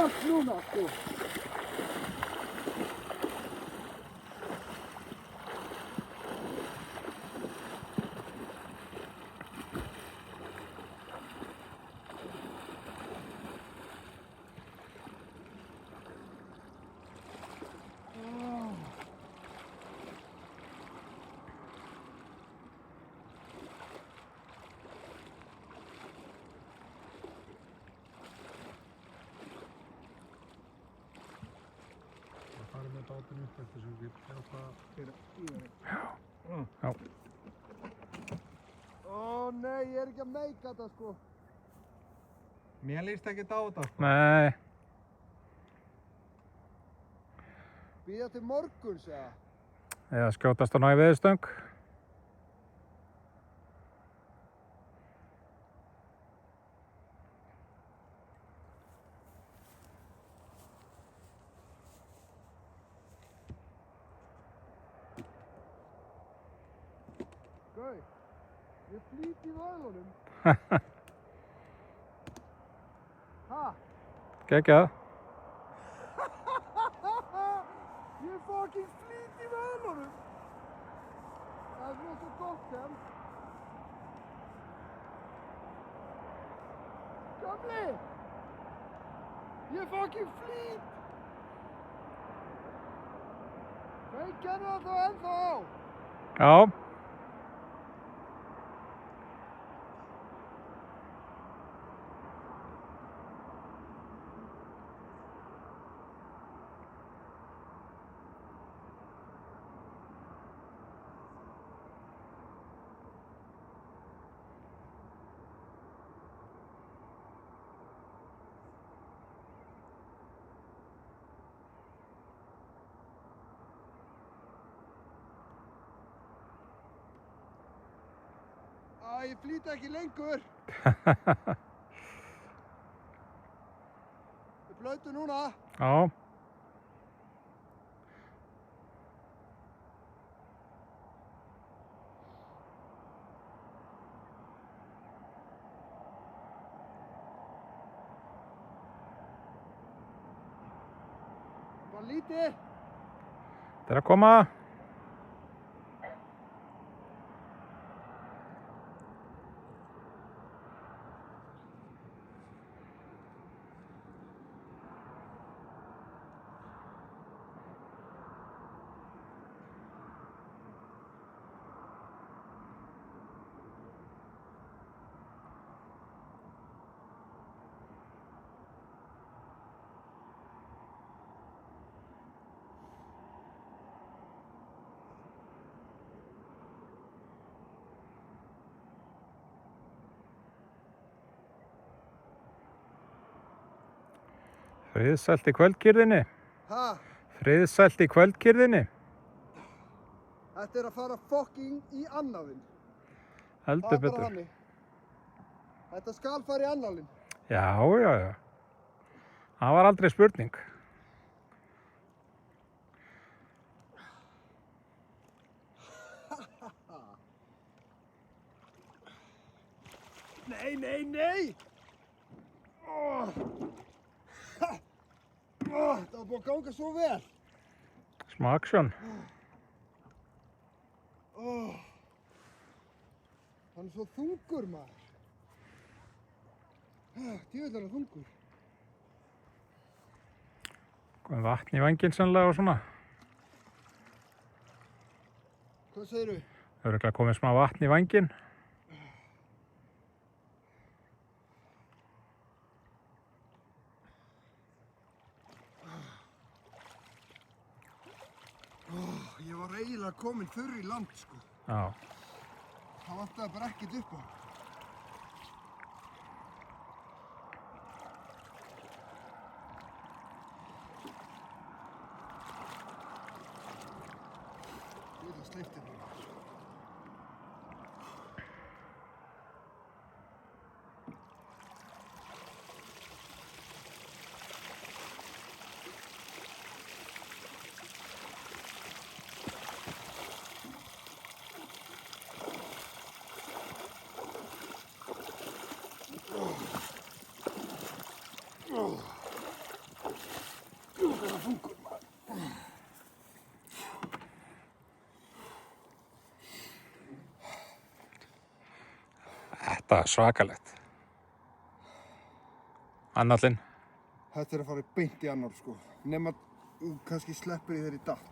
kalt núna, sko. Farið með bátinn upp eftir sem við getum hvað fyrir íverið. Já. Ó nei, ég er ekki að meika þetta, sko. Mér líst ekki á þetta, sko. Nei. Bíða til morguns, eða? Eða skjótast á ná í veðurstöng. Gau, ég flýt í vöðlunum. Ha? Geggjað. Ég fucking flýt í vöðlunum. Það er svona svo gott, sem. Gamli! Ég fucking flýt! Kveikjan er það ennþá á. Já. Ég flýt ekki lengur. Ég blöytu núna. Já. Bara lítið. Þetta er að koma. Friðsælt í kvöldkyrrðinni. Ha? Friðsælt í kvöldkyrrðinni. Þetta er að fara fucking í annálinn. Heldur Það er bara betur. þannig. Þetta skal fara í annálinn. Já, já, já. Það var aldrei spurning. Nei, nei, nei! Það var búið að ganga svo vel. Smá aksjón. Hann er svo þungur, maður. Djöfull er hann þungur. Komið vatn í vænginn sannlega og svona. Hvað segirðu? Það er komið smá vatn í vænginn. Ég var eiginlega kominn þurr í land, sko. Já. Það vantaði bara ekkert upp á. Ég vil að sleipta þetta. Þetta er svakalegt. Annallinn. Þetta er að fara beint í annar, sko. Nema þú kannski sleppur í þeirri datt.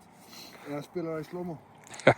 Eða spilar það í slow-mo. Já.